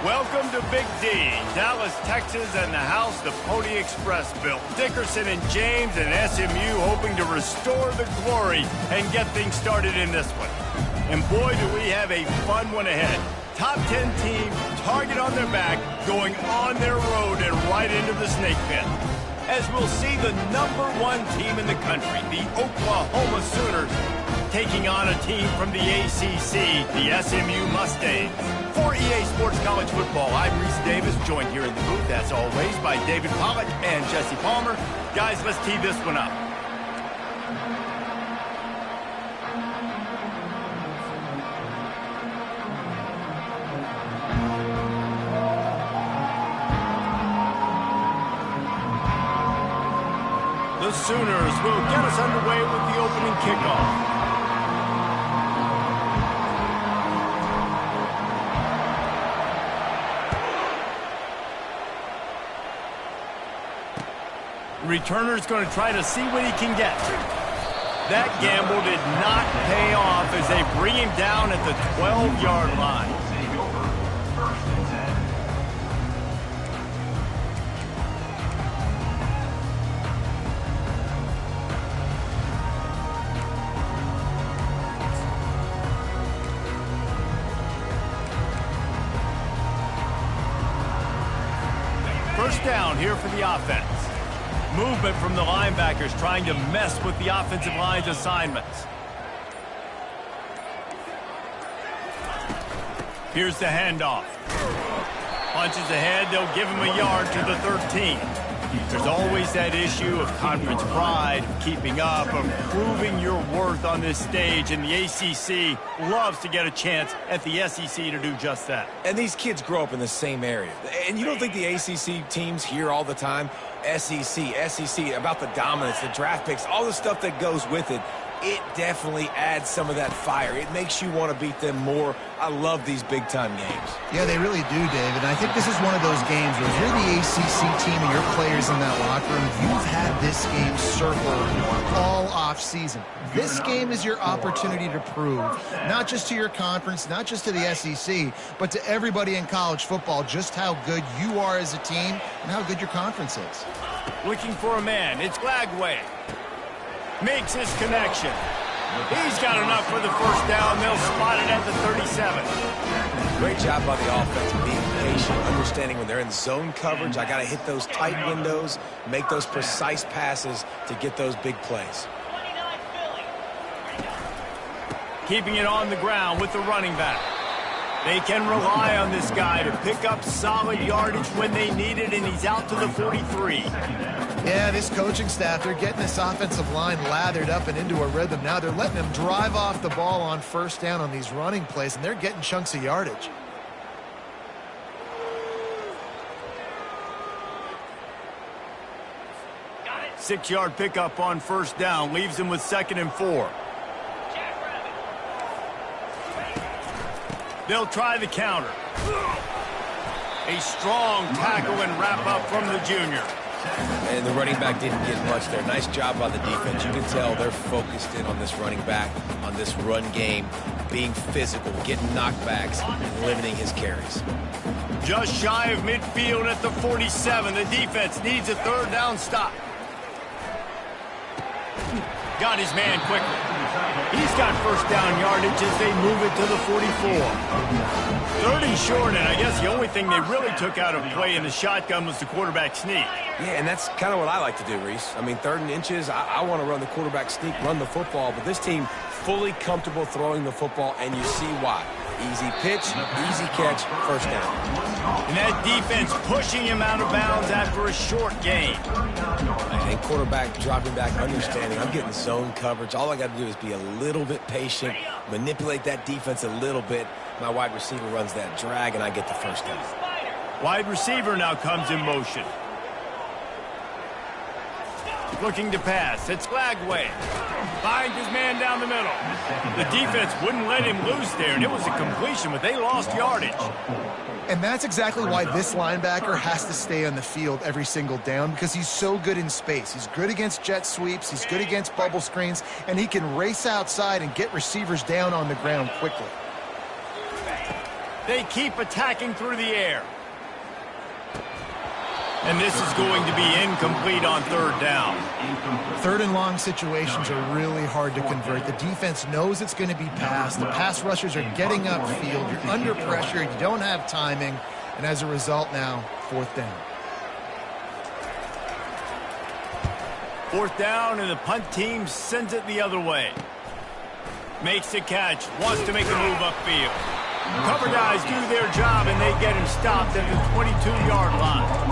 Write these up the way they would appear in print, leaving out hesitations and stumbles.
Welcome to Big D, Dallas, Texas, and the house the Pony Express built. Dickerson and James and SMU hoping to restore the glory and get things started in this one. And boy, do we have a fun one ahead. Top 10 team, target on their back, going on their road and right into the snake pit. As we'll see the #1 team in the country, the Oklahoma Sooners, taking on a team from the ACC, the SMU Mustangs. For EA Sports College Football, I'm Reese Davis, joined here in the booth, as always, by David Pollack and Jesse Palmer. Guys, let's tee this one up. The Sooners will get us underway with the opening kickoff. Returner's going to try to see what he can get. That gamble did not pay off as they bring him down at the 12-yard line. First down here for the offense. Movement from the linebackers trying to mess with the offensive line's assignments. Here's the handoff. Punches ahead, they'll give him a yard to the 13. There's always that issue of conference pride, keeping up, of proving your worth on this stage, and the ACC loves to get a chance at the SEC to do just that. And these kids grow up in the same area. And you don't think the ACC teams hear all the time, SEC, about the dominance, the draft picks, all the stuff that goes with it. It definitely adds some of that fire. It makes you want to beat them more. I love these big-time games. Yeah, they really do, David. And I think this is one of those games where if you're the ACC team and your players in that locker room, you've had this game circled all off-season. This game is your opportunity to prove, not just to your conference, not just to the SEC, but to everybody in college football, just how good you are as a team and how good your conference is. Looking for a man. It's Glagway. Makes his connection. He's got enough for the first down. They'll spot it at the 37. Great job by the offense, being patient, understanding when they're in zone coverage, I got to hit those tight windows, make those precise passes to get those big plays. Keeping it on the ground with the running back. They can rely on this guy to pick up solid yardage when they need it, and he's out to the 43. Yeah, this coaching staff, they're getting this offensive line lathered up and into a rhythm. Now they're letting them drive off the ball on first down on these running plays, and they're getting chunks of yardage. Got it. 6-yard pickup on first down, leaves them with 2nd and 4. They'll try the counter. A strong tackle and wrap up from the junior. And the running back didn't get much there. Nice job by the defense. You can tell they're focused in on this running back, on this run game, being physical, getting knockbacks, limiting his carries. Just shy of midfield at the 47. The defense needs a 3rd down stop. Got his man quickly. He's got first down yardage as they move it to the 44. 3rd and short, and I guess the only thing they really took out of play in the shotgun was the quarterback sneak. Yeah, and that's kind of what I like to do, Reese. I mean, 3rd and inches, I want to run the quarterback sneak, run the football, but this team fully comfortable throwing the football, and you see why. Easy pitch, easy catch, first down. And that defense pushing him out of bounds after a short gain. And quarterback dropping back, understanding I'm getting zone coverage. All I got to do is be a little bit patient, manipulate that defense a little bit. My wide receiver runs that drag, and I get the first down. Wide receiver now comes in motion. Looking to pass. It's Glagway. Finds his man down the middle. The defense wouldn't let him loose there, and it was a completion, but they lost yardage. And that's exactly why this linebacker has to stay on the field every single down, because he's so good in space. He's good against jet sweeps. He's good against bubble screens, and he can race outside and get receivers down on the ground quickly. They keep attacking through the air. And this is going to be incomplete on third down. Third and long situations are really hard to convert. The defense knows it's going to be passed. The pass rushers are getting upfield. You're under pressure. You don't have timing. And as a result now, fourth down. Fourth down, and the punt team sends it the other way. Makes the catch. Wants to make a move upfield. Cover guys do their job, and they get him stopped at the 22-yard line.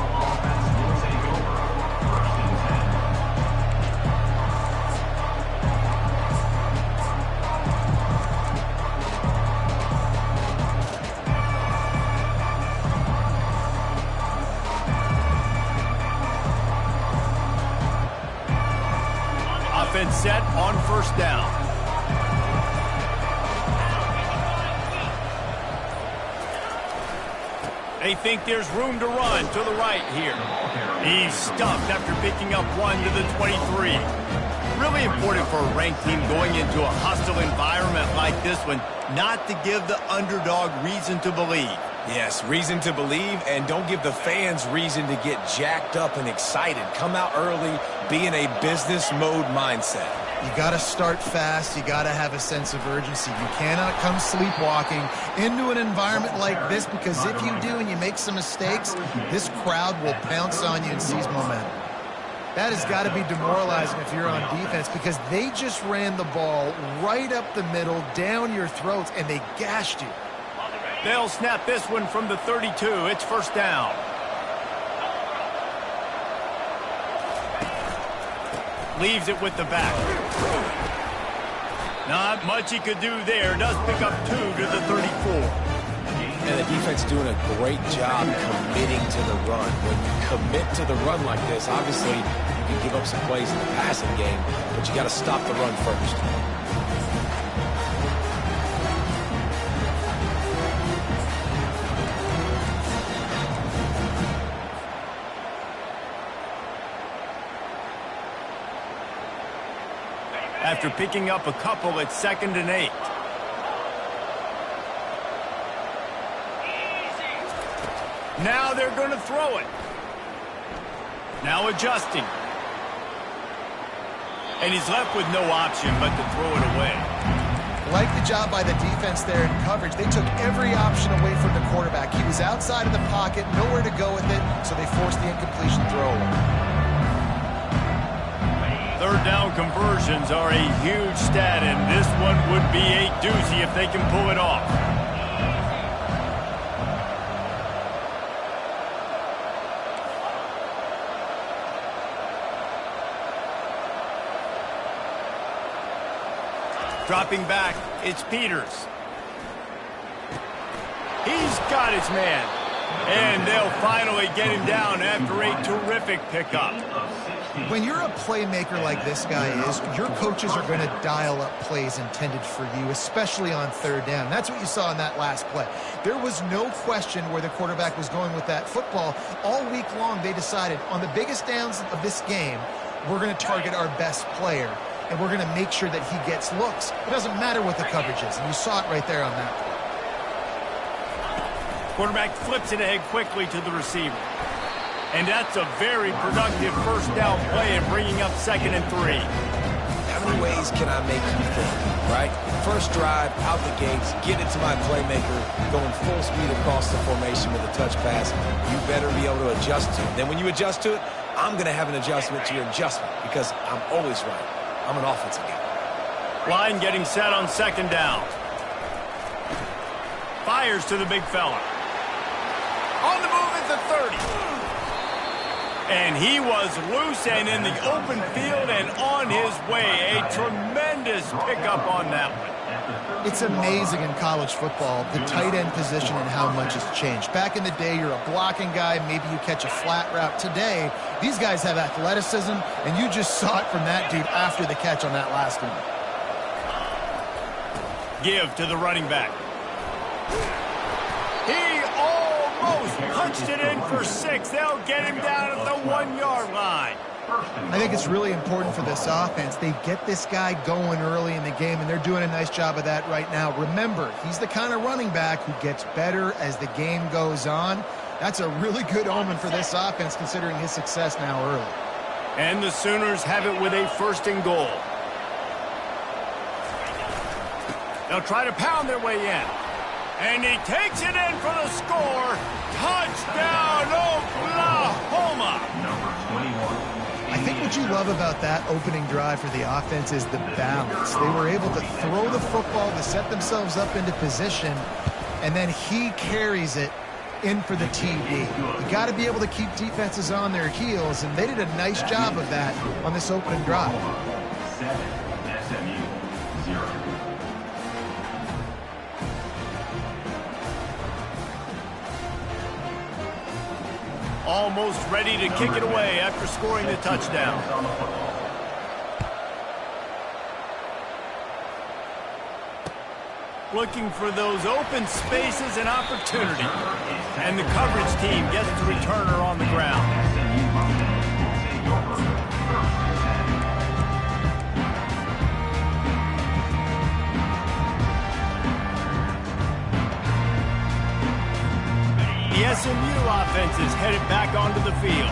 Offense set on first down. They think there's room to run to the right here. He's stuffed after picking up one to the 23. Really important for a ranked team going into a hostile environment like this one not to give the underdog reason to believe. Yes, reason to believe, and don't give the fans reason to get jacked up and excited. Come out early, be in a business mode mindset. You got to start fast. You got to have a sense of urgency. You cannot come sleepwalking into an environment like this, because if you do and you make some mistakes, this crowd will pounce on you and seize momentum. That has got to be demoralizing if you're on defense, because they just ran the ball right up the middle, down your throats, and they gashed you. They'll snap this one from the 32. It's first down. Leaves it with the back. Not much he could do there. Does pick up 2 to the 34. And the defense doing a great job committing to the run. When you commit to the run like this, obviously you can give up some plays in the passing game, but you got to stop the run first. After picking up a couple at 2nd and 8. Now they're going to throw it. Now adjusting. And he's left with no option but to throw it away. Like the job by the defense there in coverage. They took every option away from the quarterback. He was outside of the pocket, nowhere to go with it, so they forced the incompletion throwaway. Third down conversions are a huge stat, and this one would be a doozy if they can pull it off. Dropping back, it's Peters. He's got his man. And they'll finally get him down after a terrific pickup. When you're a playmaker like this guy is, your coaches are going to dial up plays intended for you, especially on third down. That's what you saw in that last play. There was no question where the quarterback was going with that football. All week long, they decided on the biggest downs of this game, we're going to target our best player, and we're going to make sure that he gets looks. It doesn't matter what the coverage is, and you saw it right there on that play. Quarterback flips it ahead quickly to the receiver. And that's a very productive first down play in bringing up 2nd and 3. How many ways can I make you think, right? First drive, out the gates, get it to my playmaker, going full speed across the formation with a touch pass. You better be able to adjust to it. Then when you adjust to it, I'm going to have an adjustment to your adjustment, because I'm always right. I'm an offensive guy. Line getting set on 2nd down. Fires to the big fella. On the move at the 30. And he was loose and in the open field and on his way. A tremendous pickup on that one. It's amazing in college football, the tight end position and how much has changed. Back in the day, you're a blocking guy, maybe you catch a flat route. Today, these guys have athleticism, and you just saw it from that dude after the catch on that last one. Give to the running back. He almost punched it in for 6. They'll get him down at the 1-yard line. I think it's really important for this offense. They get this guy going early in the game, and they're doing a nice job of that right now. Remember, he's the kind of running back who gets better as the game goes on. That's a really good omen for this offense, considering his success now early. And the Sooners have it with a 1st and goal. They'll try to pound their way in. And he takes it in for the score. Touchdown, Oklahoma! I think what you love about that opening drive for the offense is the balance. They were able to throw the football to set themselves up into position, and then he carries it in for the TD. You got to be able to keep defenses on their heels, and they did a nice job of that on this opening drive. 7, SMU 0. Almost ready to kick it away after scoring the touchdown. Looking for those open spaces and opportunity. And the coverage team gets the returner on the ground. The SMU offense is headed back onto the field.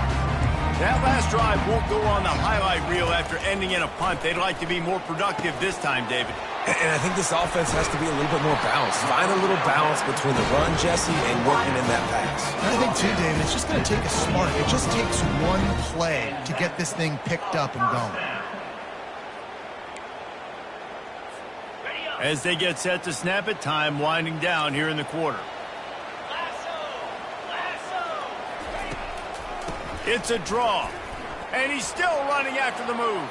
That last drive won't go on the highlight reel after ending in a punt. They'd like to be more productive this time, David. And I think this offense has to be a little bit more balanced. Find a little balance between the run, Jesse, and working in that pass. And I think, too, David, it's just going to take a spark. It just takes one play to get this thing picked up and going. As they get set to snap it, time winding down here in the quarter. It's a draw. And he's still running after the move.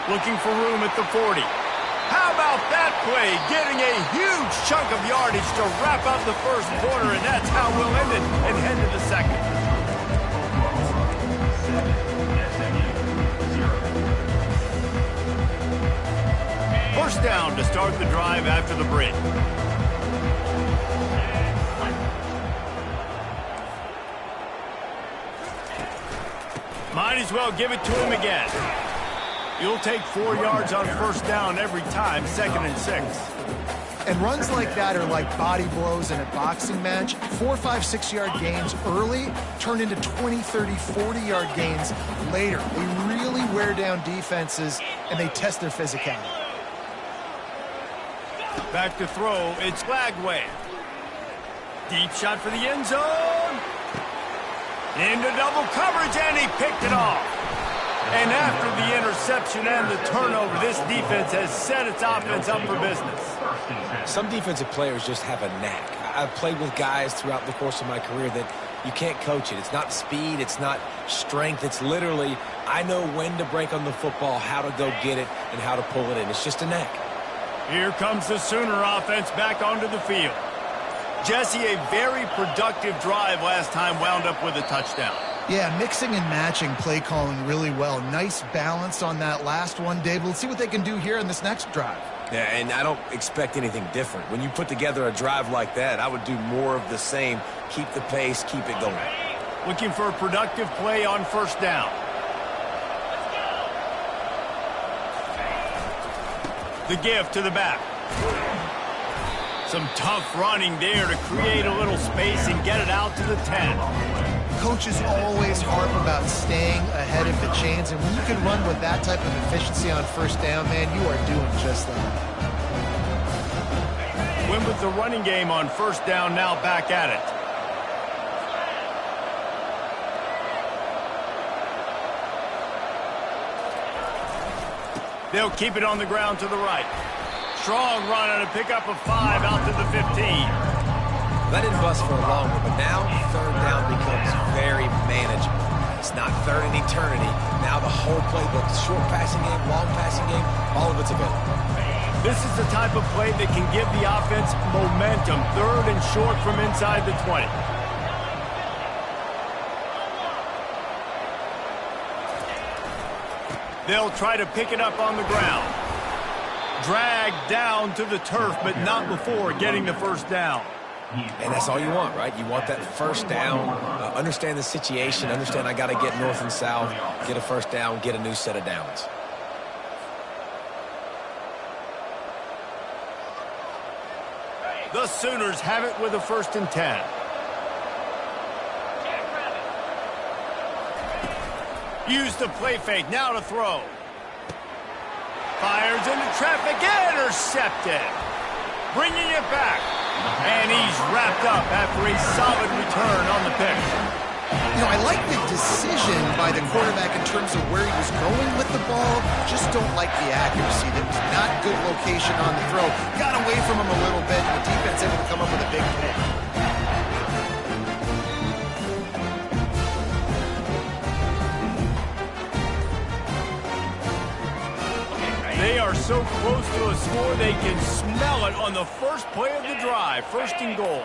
Looking for room at the 40. How about that play? Getting a huge chunk of yardage to wrap up the first quarter, and that's how we'll end it and head to the second. 7, SMU 0. First down to start the drive after the break. Might as well give it to him again. You'll take 4 yards on first down every time, 2nd and 6. And runs like that are like body blows in a boxing match. 4, 5, 6-yard gains early turn into 20, 30, 40-yard gains later. They really wear down defenses, and they test their physicality. Back to throw, it's Flagway. Deep shot for the end zone. Into double coverage, and he picked it off. And after the interception and the turnover, this defense has set its offense up for business. Some defensive players just have a knack. I've played with guys throughout the course of my career that you can't coach it. It's not speed, it's not strength. It's literally, I know when to break on the football, how to go get it, and how to pull it in. It's just a knack. Here comes the Sooner offense back onto the field. Jesse, a very productive drive last time wound up with a touchdown. Yeah, mixing and matching play calling really well. Nice balance on that last one, Dave. Let's see what they can do here in this next drive. Yeah, and I don't expect anything different. When you put together a drive like that, I would do more of the same. Keep the pace, keep it going. Looking for a productive play on first down. The give to the back. Some tough running there to create a little space and get it out to the 10. Coaches always harp about staying ahead of the chains, and when you can run with that type of efficiency on first down, man, you are doing just that. Win with the running game on first down, now back at it. They'll keep it on the ground to the right. Strong run and a pickup of 5 out to the 15. That didn't bust for a long one, but now third down becomes very manageable. It's not third in eternity. Now the whole playbook, short passing game, long passing game, all of it's available. This is the type of play that can give the offense momentum. Third and short from inside the 20. They'll try to pick it up on the ground. Dragged down to the turf, but not before getting the first down. And that's all you want, right? You want that first down, understand the situation, understand I got to get north and south, get a first down, get a new set of downs. The Sooners have it with a 1st and 10. Use the play fake, now to throw. Fires into traffic, intercepted. Bringing it back. And he's wrapped up after a solid return on the pick. You know, I like the decision by the quarterback in terms of where he was going with the ball. Just don't like the accuracy. That was not good location on the throw. Got away from him a little bit, and the defense able to come up with a big pick. They are so close to a score, they can smell it on the first play of the drive. 1st and goal.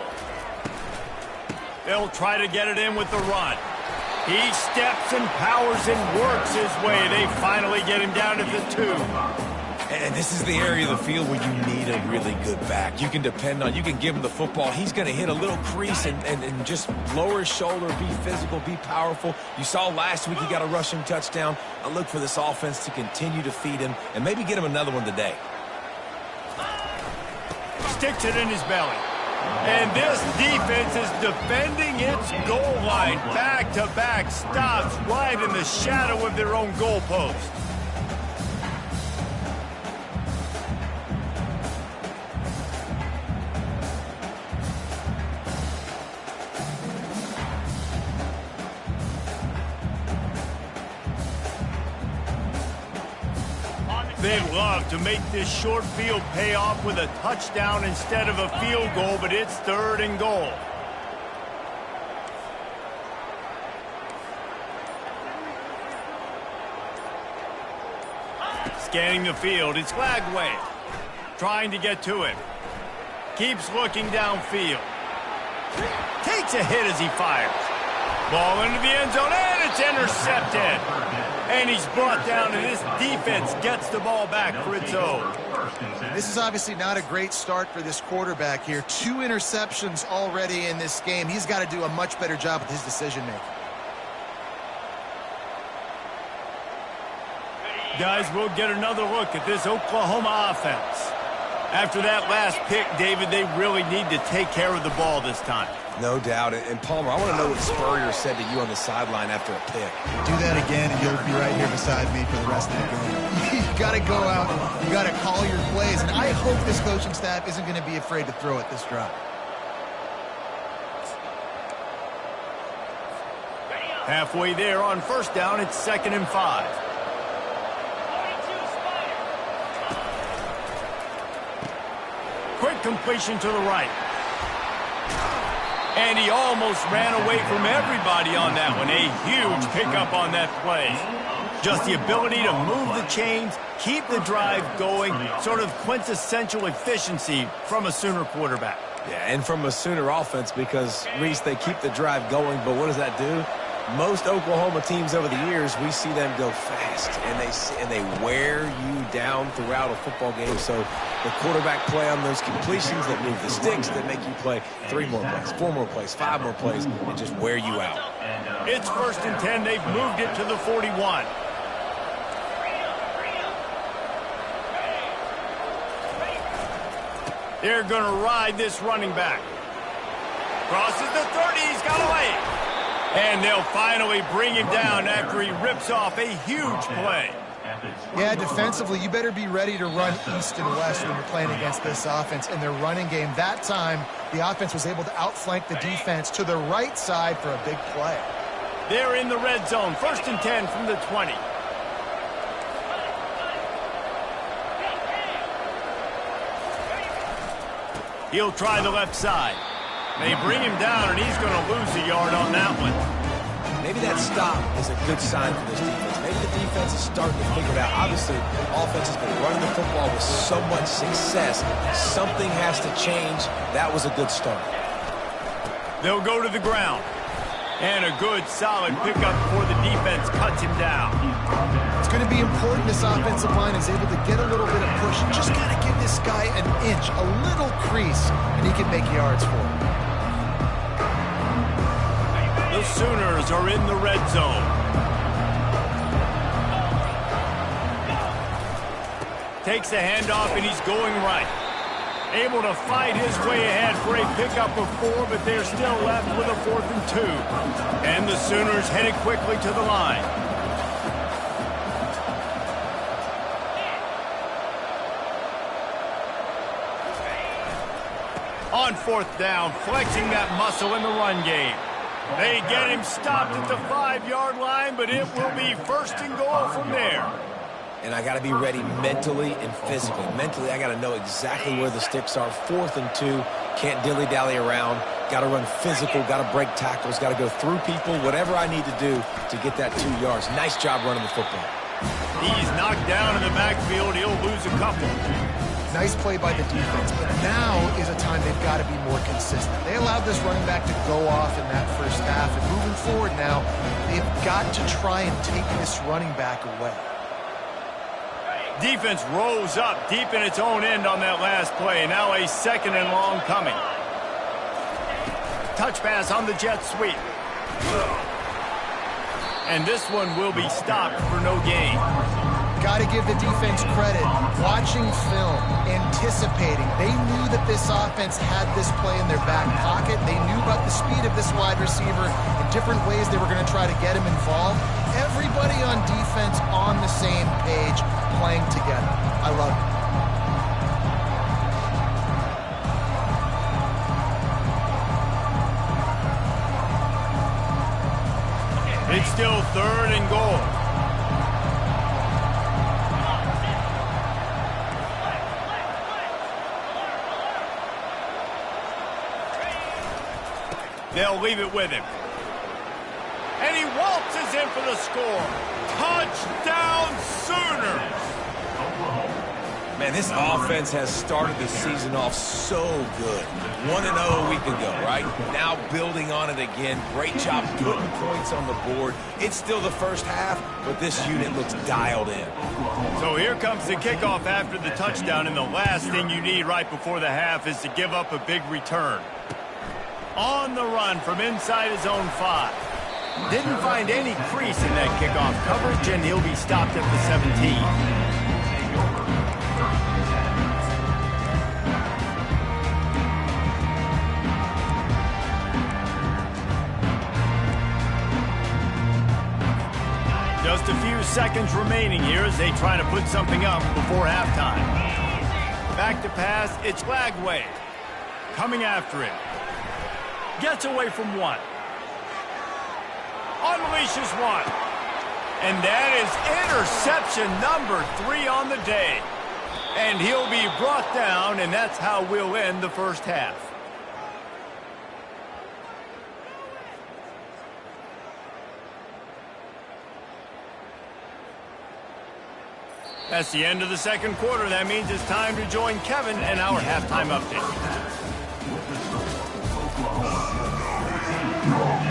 They'll try to get it in with the run. He steps and powers and works his way. They finally get him down to the 2. And this is the area of the field where you need a really good back. You can depend on, you can give him the football. He's going to hit a little crease and just lower his shoulder, be physical, be powerful. You saw last week he got a rushing touchdown. I look for this offense to continue to feed him and maybe get him another one today. Sticks it in his belly. And this defense is defending its goal line. Back-to-back stops right in the shadow of their own goalpost. They'd love to make this short field pay off with a touchdown instead of a field goal, but it's 3rd and goal. Scanning the field, it's Lagway. Trying to get to him. Keeps looking downfield. Takes a hit as he fires. Ball into the end zone, and it's intercepted. And he's brought down, and this defense gets the ball back for its own. This is obviously not a great start for this quarterback here. 2 interceptions already in this game. He's got to do a much better job with his decision-making. Guys, we'll get another look at this Oklahoma offense. After that last pick, David, they really need to take care of the ball this time. No doubt. And Palmer, I want to know what Spurrier said to you on the sideline after a pick. Do that again, and you'll be right here beside me for the rest of the game. You got to go out. You got to call your plays. And I hope this coaching staff isn't going to be afraid to throw it this drive. Halfway there on 1st down, it's 2nd and 5. Quick completion to the right. And he almost ran away from everybody on that one. A huge pickup on that play. Just the ability to move the chains, keep the drive going, sort of quintessential efficiency from a Sooner quarterback. Yeah, and from a Sooner offense because, Reese, they keep the drive going, but what does that do? Most Oklahoma teams over the years, we see them go fast, and they wear you down throughout a football game. So the quarterback play on those completions that move the sticks, that make you play 3 more plays, 4 more plays, 5 more plays, and just wear you out. It's 1st and 10. They've moved it to the 41. They're going to ride this running back. Crosses the 30. He's got away. And they'll finally bring him down after he rips off a huge play. Yeah, defensively, you better be ready to run east and west when you're playing against this offense in their running game. That time, the offense was able to outflank the defense to the right side for a big play. They're in the red zone. 1st and 10 from the 20. He'll try the left side. They bring him down, and he's going to lose a yard on that one. Maybe that stop is a good sign for this defense. Maybe the defense is starting to figure it out. Obviously, offense has been running the football with so much success. Something has to change. That was a good start. They'll go to the ground. And a good, solid pickup before the defense cuts him down. It's going to be important this offensive line is able to get a little bit of push. Just got to give this guy an inch, a little crease, and he can make yards for him. The Sooners are in the red zone. Takes the handoff, and he's going right. Able to fight his way ahead for a pickup of 4, but they're still left with a 4th and 2. And the Sooners headed quickly to the line. On 4th down, flexing that muscle in the run game. They get him stopped at the 5-yard line, but it will be 1st and goal from there. And I got to be ready mentally and physically. Mentally, I got to know exactly where the sticks are. 4th and 2, can't dilly-dally around. Got to run physical, got to break tackles, got to go through people, whatever I need to do to get that 2 yards. Nice job running the football. He's knocked down in the backfield. He'll lose a couple. Nice play by the defense, but now is a time they've got to be more consistent. They allowed this running back to go off in that first half, and moving forward now, they've got to try and take this running back away. Defense rose up deep in its own end on that last play. Now a 2nd and long coming. Touch pass on the jet sweep. And this one will be stopped for no gain. Got to give the defense credit. Watching film, anticipating. They knew that this offense had this play in their back pocket. They knew about the speed of this wide receiver and different ways they were going to try to get him involved. Everybody on defense on the same page, playing together. I love it. It's still 3rd and goal. They'll leave it with him. And he waltzes in for the score. Touchdown, Sooners! Man, this offense has started the season off so good. 1-0 a week ago, right? Now building on it again. Great job putting points on the board. It's still the first half, but this unit looks dialed in. So here comes the kickoff after the touchdown, and the last thing you need right before the half is to give up a big return. On the run from inside his own 5. Didn't find any crease in that kickoff coverage, and he'll be stopped at the 17. Just a few seconds remaining here as they try to put something up before halftime. Back to pass, it's Lagway. Coming after him. Gets away from 1. Unleashes 1. And that is interception number 3 on the day. And he'll be brought down, and that's how we'll end the first half. That's the end of the second quarter. That means it's time to join Kevin and our halftime update.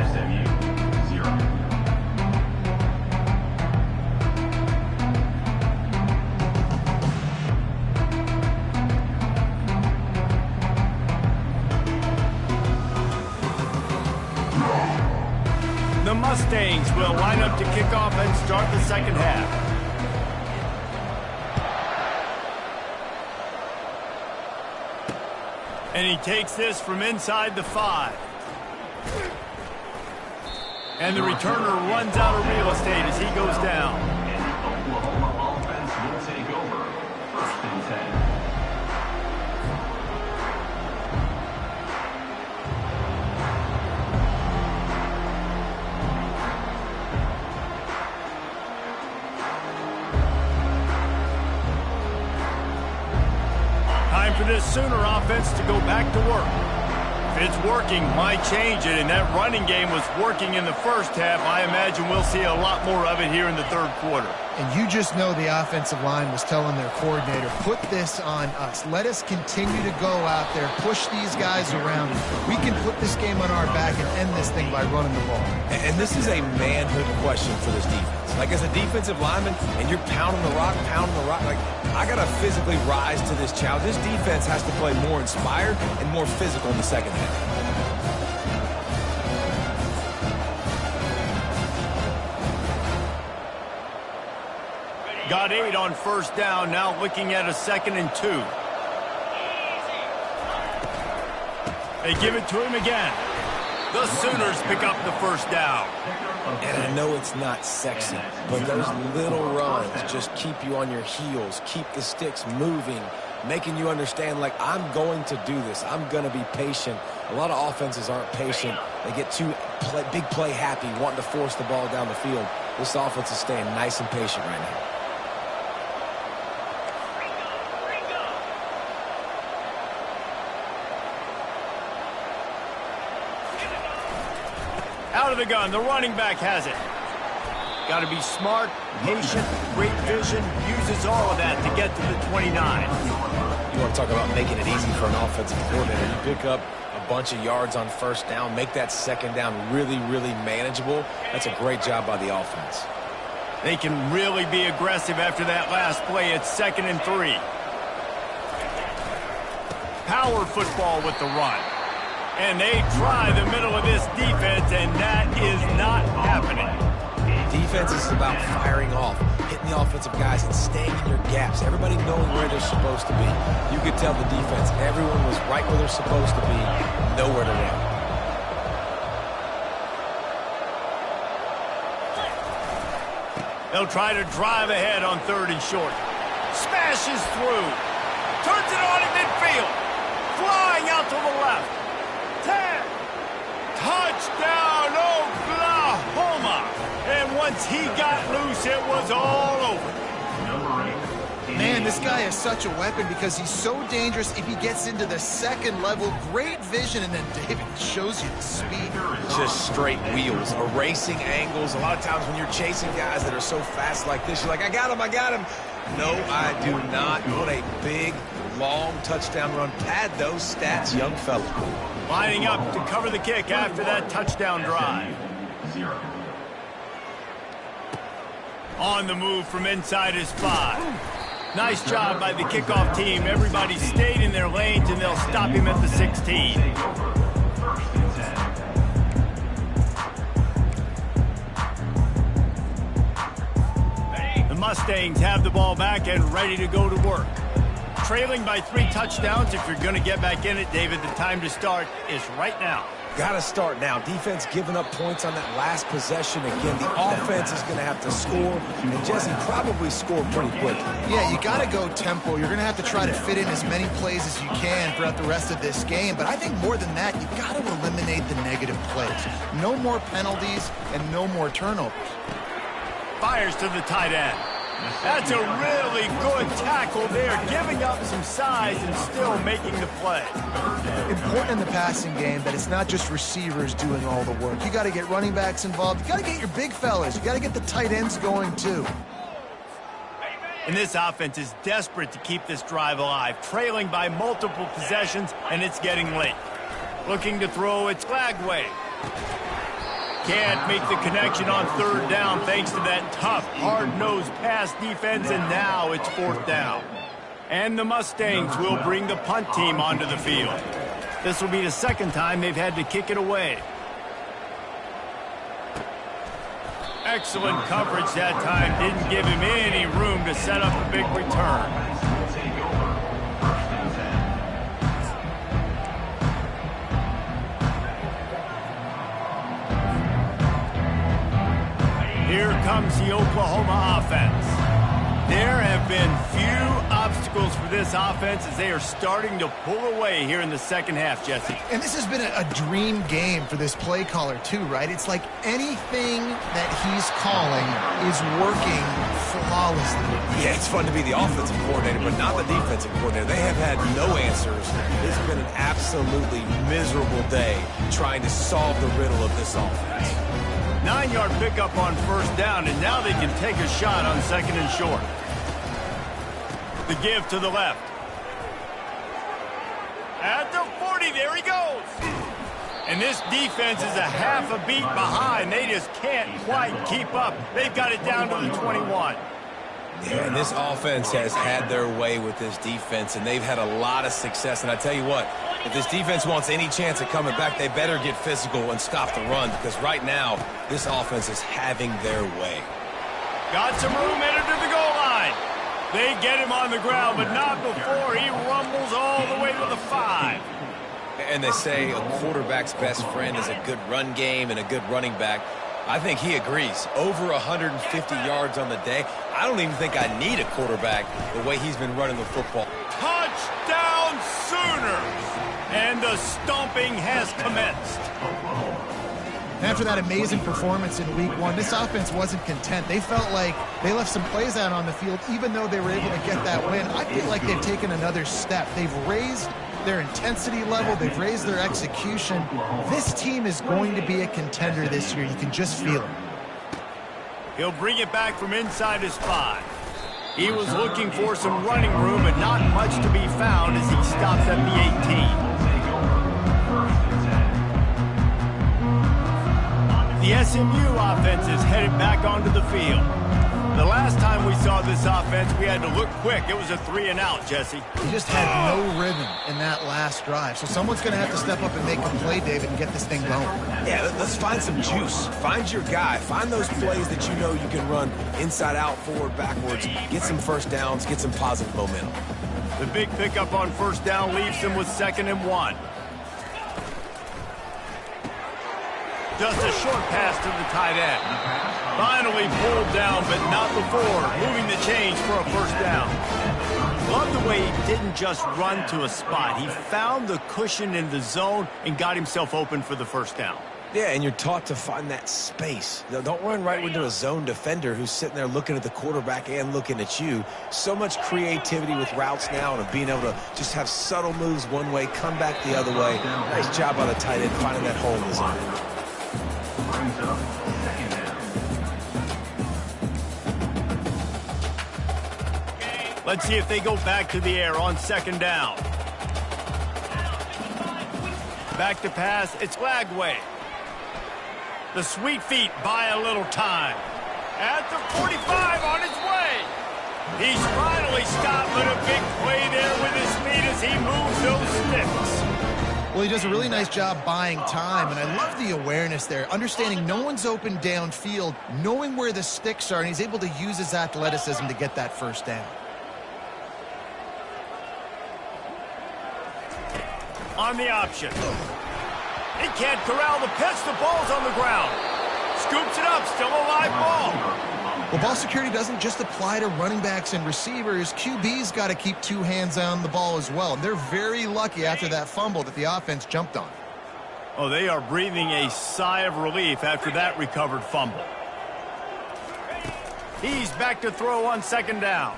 SMU 0. The Mustangs will line up to kick off and start the second half. And he takes this from inside the 5. And the returner runs out of real estate as he goes down. And the Oklahoma offense will take over. 1st and 10. Time for this Sooner offense to go back to work. If it's working, why change it? And that running game was working in the first half. I imagine we'll see a lot more of it here in the third quarter. And you just know the offensive line was telling their coordinator, put this on us. Let us continue to go out there, push these guys around. We can put this game on our back and end this thing by running the ball. And this is a manhood question for this defense. Like, as a defensive lineman, and you're pounding the rock, like, I got to physically rise to this challenge. This defense has to play more inspired and more physical in the second half. Got 8 on first down, now looking at a 2nd and 2. They give it to him again. The Sooners pick up the first down. And I know it's not sexy, but those little runs just keep you on your heels, keep the sticks moving, making you understand, like, I'm going to do this. I'm going to be patient. A lot of offenses aren't patient. They get too big play happy, wanting to force the ball down the field. This offense is staying nice and patient right now. Out of the gun, the running back has it. Got to be smart, patient, great vision, uses all of that to get to the 29. You want to talk about making it easy for an offensive coordinator. You pick up a bunch of yards on first down, make that second down really, really manageable. That's a great job by the offense. They can really be aggressive after that last play. It's 2nd and 3. Power football with the run. And they try the middle of this defense, and that is not happening. Defense is about firing off, hitting the offensive guys, and staying in your gaps. Everybody knowing where they're supposed to be. You could tell the defense, everyone was right where they're supposed to be, nowhere to run. They'll try to drive ahead on 3rd and short. Smashes through. Turns it on in midfield. Flying out to the left. 10. Touchdown, Oklahoma. And once he got loose, it was all over. Man, this guy is such a weapon because he's so dangerous if he gets into the second level. Great vision, and then David shows you the speed. Just straight wheels, erasing angles. A lot of times when you're chasing guys that are so fast like this, you're like, I got him. No, I do not. What a big, long touchdown run. Pad those stats, young fella. Lining up to cover the kick after that touchdown drive. On the move from inside his 5. Nice job by the kickoff team. Everybody stayed in their lanes, and they'll stop him at the 16. The Mustangs have the ball back and ready to go to work. Trailing by 3 touchdowns. If you're going to get back in it, David, the time to start is right now. Got to start now. Defense giving up points on that last possession again. The offense is going to have to score, and Jesse probably score pretty quickly. Yeah, you got to go tempo. You're going to have to try to fit in as many plays as you can throughout the rest of this game. But I think more than that, you got to eliminate the negative plays. No more penalties and no more turnovers. Fires to the tight end. That's a really good tackle there, giving up some size and still making the play. Important in the passing game that it's not just receivers doing all the work. You got to get running backs involved. You got to get your big fellas. You got to get the tight ends going too. And this offense is desperate to keep this drive alive, trailing by multiple possessions, and it's getting late. Looking to throw, it's Flagway. Can't make the connection on 3rd down thanks to that tough, hard-nosed pass defense, and now it's 4th down. And the Mustangs will bring the punt team onto the field. This will be the 2nd time they've had to kick it away. Excellent coverage that time. Didn't give him any room to set up a big return. Here comes the Oklahoma offense. There have been few obstacles for this offense as they are starting to pull away here in the 2nd half, Jesse. And this has been a dream game for this play caller too, right? It's like anything that he's calling is working flawlessly. Yeah, it's fun to be the offensive coordinator, but not the defensive coordinator. They have had no answers. It's been an absolutely miserable day trying to solve the riddle of this offense. 9-yard pickup on first down, and now they can take a shot on second and short. The give to the left. At the 40, there he goes. And this defense is a half a beat behind. They just can't quite keep up. They've got it down to the 21. Yeah, and this offense has had their way with this defense, and they've had a lot of success. And I tell you what, if this defense wants any chance at coming back, they better get physical and stop the run, because right now, this offense is having their way. Got some room, entered to the goal line. They get him on the ground, but not before he rumbles all the way to the 5. And they say a quarterback's best friend is a good run game and a good running back. I think he agrees. Over 150 yards on the day. I don't even think I need a quarterback the way he's been running the football. Touchdown Sooners! And the stomping has commenced. After that amazing performance in Week 1, this offense wasn't content. They felt like they left some plays out on the field, even though they were able to get that win. I feel like they've taken another step. They've raised their intensity level. They've raised their execution. This team is going to be a contender this year. You can just feel it. He'll bring it back from inside his 5. He was looking for some running room, but not much to be found as he stops at the 18. The SMU offense is headed back onto the field. The last time we saw this offense, we had to look quick. It was a 3-and-out, Jesse. He just had no rhythm in that last drive. So someone's going to have to step up and make a play, David, and get this thing going. Yeah, let's find some juice. Find your guy. Find those plays that you know you can run inside out, forward, backwards. Get some first downs. Get some positive momentum. The big pickup on first down leaves him with 2nd and 1. Just a short pass to the tight end. Finally pulled down, but not before moving the chains for a first down. Love the way he didn't just run to a spot. He found the cushion in the zone and got himself open for the first down. Yeah, and you're taught to find that space. Don't run right into a zone defender who's sitting there looking at the quarterback and looking at you. So much creativity with routes now and being able to just have subtle moves one way, come back the other way. Nice job by the tight end finding that hole in the zone. Brings up 2nd down. Let's see if they go back to the air on 2nd down. Back to pass, it's Lagway. The sweet feet buy a little time. At the 45 on his way. He's finally stopped, but a big play there with his feet as he moves those sticks. Well, he does a really nice job buying time, and I love the awareness there, understanding no one's open downfield, knowing where the sticks are, and he's able to use his athleticism to get that first down. On the option. He can't corral the pitch. The ball's on the ground. Scoops it up. Still a live ball. Well, ball security doesn't just apply to running backs and receivers. QB's got to keep 2 hands on the ball as well. And they're very lucky after that fumble that the offense jumped on. Oh, they are breathing a sigh of relief after that recovered fumble. He's back to throw on 2nd down.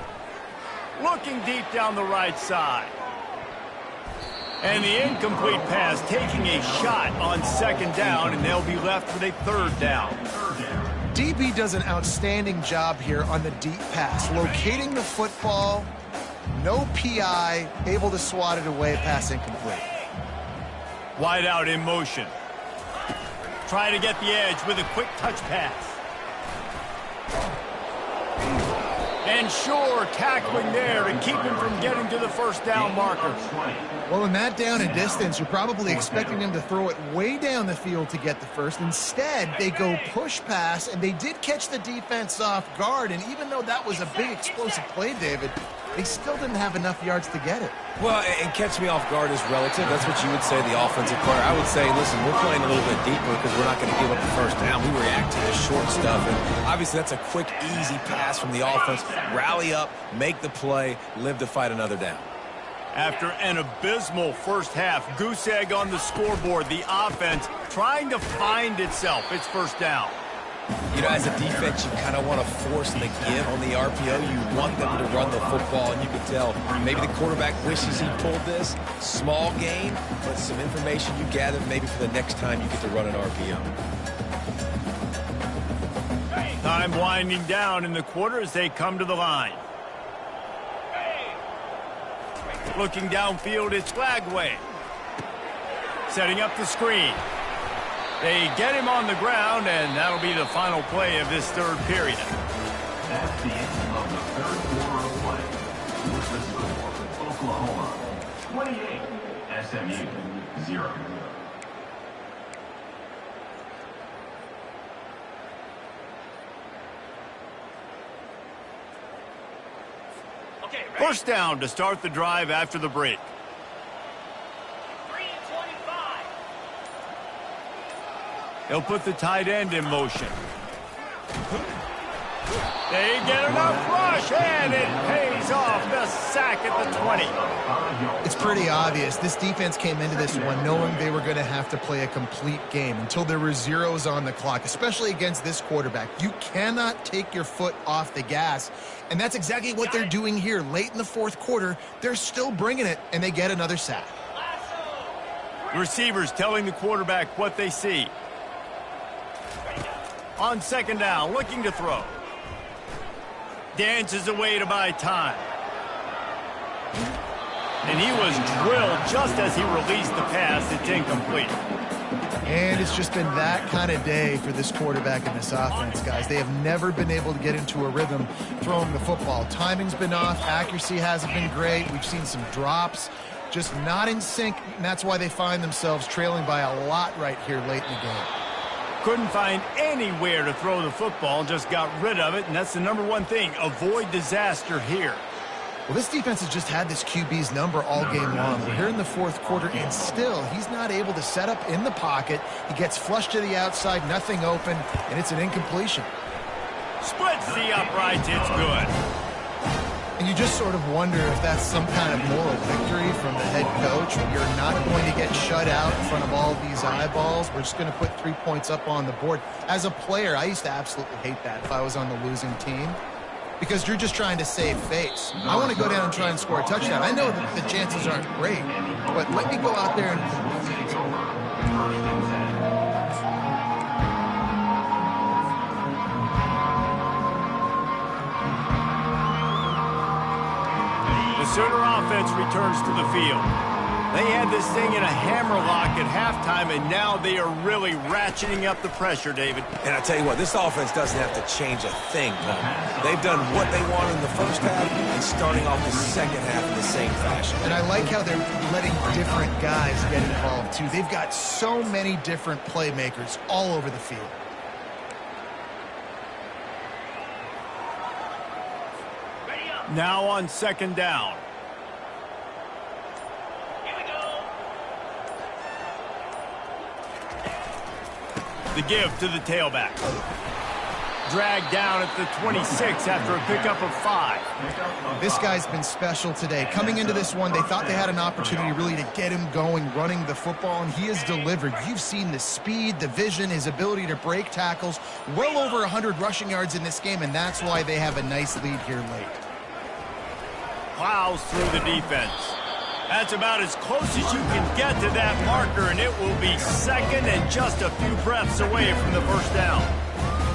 Looking deep down the right side. And the incomplete pass taking a shot on 2nd down, and they'll be left with a 3rd down. DB does an outstanding job here on the deep pass, locating the football, no PI, able to swat it away, pass incomplete. Wide out in motion. Try to get the edge with a quick touch pass. And sure, tackling there to keep him from getting to the first down marker. Well, in that down and distance, you're probably expecting him to throw it way down the field to get the first. Instead, they go push pass, and they did catch the defense off guard. And even though that was a big explosive play, David, they still didn't have enough yards to get it. Well, and catch me off guard is relative. That's what you would say, the offensive player. I would say, listen, we're playing a little bit deeper because we're not going to give up the first down. We react to the short stuff, and obviously that's a quick, easy pass from the offense. Rally up, make the play, live to fight another down. After an abysmal first half, goose egg on the scoreboard, the offense trying to find itself. It's first down. You know, as a defense, you kind of want to force the give on the RPO. You want them to run the football, and you can tell maybe the quarterback wishes he pulled this. Small gain, but some information you gathered maybe for the next time you get to run an RPO. Time winding down in the quarter as they come to the line. Looking downfield, it's Flagway. Setting up the screen. They get him on the ground, and that'll be the final play of this third period. That's the end of the third quarter of play. With the score, Oklahoma 28, SMU 0. First down to start the drive after the break. 3:25. They'll put the tight end in motion. They get enough rush, and it pays off. The sack at the 20. It's pretty obvious. This defense came into this one knowing they were going to have to play a complete game until there were zeros on the clock, especially against this quarterback. You cannot take your foot off the gas, and that's exactly what they're doing here. Late in the fourth quarter, they're still bringing it, and they get another sack. Receivers telling the quarterback what they see. On second down, looking to throw. Dances away to buy time. And he was drilled just as he released the pass. It's incomplete. And it's just been that kind of day for this quarterback and this offense, guys. They have never been able to get into a rhythm throwing the football. Timing's been off. Accuracy hasn't been great. We've seen some drops. Just not in sync, and that's why they find themselves trailing by a lot right here late in the game. Couldn't find anywhere to throw the football, just got rid of it, and that's the number one thing. Avoid disaster here. Well, this defense has just had this QB's number all game long. We're here in the fourth quarter, and still, he's not able to set up in the pocket. He gets flushed to the outside, nothing open, and it's an incompletion. Splits the uprights, it's good. And you just sort of wonder if that's some kind of moral victory from the head coach. You're not going to get shut out in front of all these eyeballs. We're just going to put 3 points up on the board. As a player, I used to absolutely hate that if I was on the losing team, because you're just trying to save face. I want to go down and try and score a touchdown. I know that the chances aren't great, but let me go out there and Sooner offense returns to the field. They had this thing in a hammerlock at halftime, and now they are really ratcheting up the pressure, David. And I tell you what, this offense doesn't have to change a thing, Paul. They've done what they wanted in the first half and starting off the second half in the same fashion. And I like how they're letting different guys get involved, too. They've got so many different playmakers all over the field. Now on second down. Here we go. The give to the tailback. Dragged down at the 26 after a pickup of 5. This guy's been special today. Coming into this one, they thought they had an opportunity really to get him going, running the football, and he has delivered. You've seen the speed, the vision, his ability to break tackles. Well over 100 rushing yards in this game, and that's why they have a nice lead here late. Plows through the defense. That's about as close as you can get to that marker, and it will be second and just a few breaths away from the first down.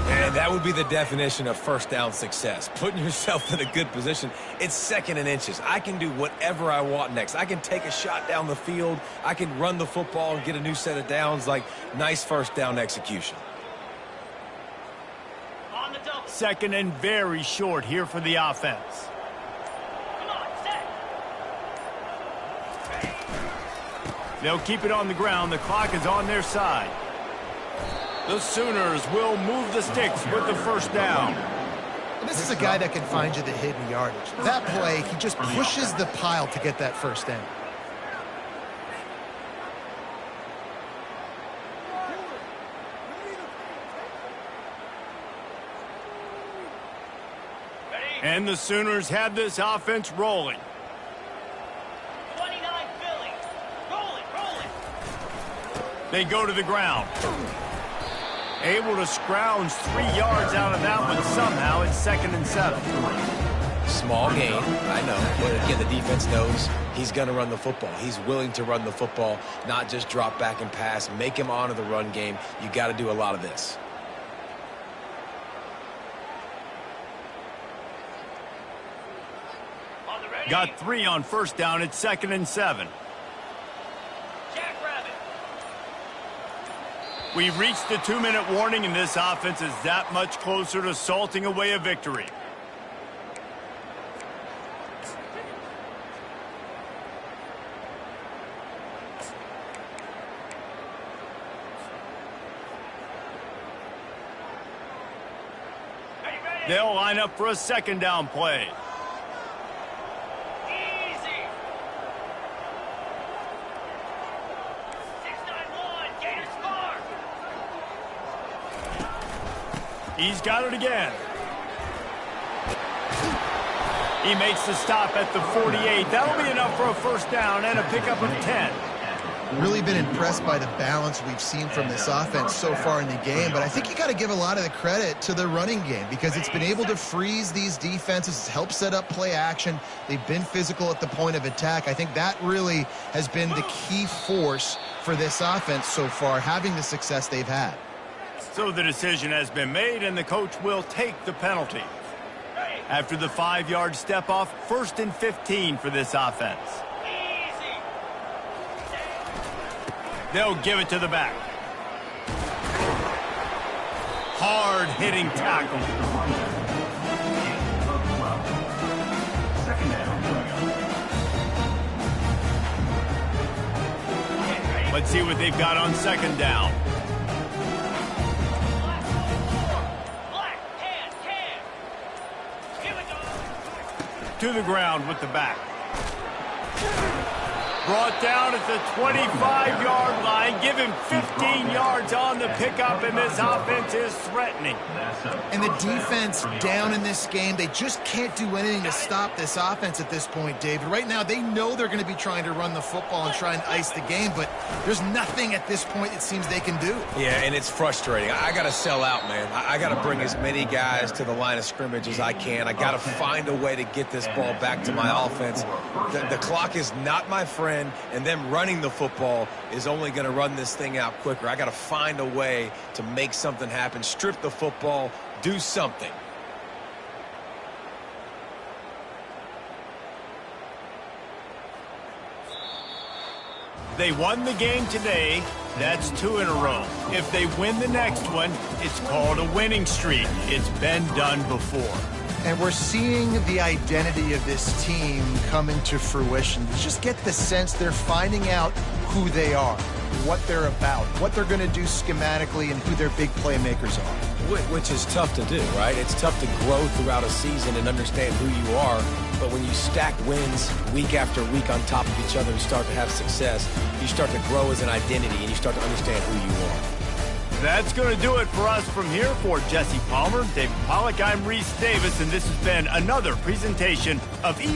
And that would be the definition of first down success. Putting yourself in a good position. It's second and inches. I can do whatever I want next. I can take a shot down the field. I can run the football and get a new set of downs. Like, nice first down execution. On the double. Second and very short here for the offense. Come on, set. They'll keep it on the ground. The clock is on their side. The Sooners will move the sticks with the first down. And this is a guy that can find you the hidden yardage. That play, he just pushes the pile to get that first down. And the Sooners have this offense rolling. 29 Philly. Roll it. They go to the ground. Able to scrounge 3 yards out of that one somehow. It's second and 7. Small gain, I know. But again, the defense knows he's going to run the football. He's willing to run the football, not just drop back and pass. Make him honor the run game. You got to do a lot of this. Got 3 on first down. It's 2nd and 7. Jackrabbit. We've reached the 2-minute warning, and this offense is that much closer to salting away a victory. Are you ready? They'll line up for a 2nd down play. Easy. 691. Gators score. He's got it again. He makes the stop at the 48. That'll be enough for a first down and a pickup of 10. Really been impressed by the balance we've seen from this offense so far in the game, but I think you got to give a lot of the credit to the running game because it's been able to freeze these defenses, help set up play action. They've been physical at the point of attack. I think that really has been the key force for this offense so far, having the success they've had. So the decision has been made, and the coach will take the penalty. After the 5-yard step off, 1st and 15 for this offense. Easy. They'll give it to the back. Hard-hitting tackle. Second down coming up. Let's see what they've got on 2nd down. Black. Can. Here we go. To the ground with the back. Brought down at the 25-yard line. Give him 15 yards on the pickup, and this offense is threatening. And the defense down in this game, they just can't do anything to stop this offense at this point, David. Right now, they know they're going to be trying to run the football and try and ice the game, but there's nothing at this point it seems they can do. Yeah, and it's frustrating. I got to sell out, man. I got to bring as many guys to the line of scrimmage as I can. I got to find a way to get this ball back to my offense. The clock is not my friend, and them running the football is only going to run this thing out quicker. I got to find a way to make something happen, strip the football, do something. They won the game today. That's 2 in a row. If they win the next one, it's called a winning streak. It's been done before. And we're seeing the identity of this team come into fruition. You just get the sense they're finding out who they are, what they're about, what they're going to do schematically, and who their big playmakers are. Which is tough to do, right? It's tough to grow throughout a season and understand who you are. But when you stack wins week after week on top of each other and start to have success, you start to grow as an identity and you start to understand who you are. That's going to do it for us from here. For Jesse Palmer, David Pollack, I'm Reese Davis, and this has been another presentation of EA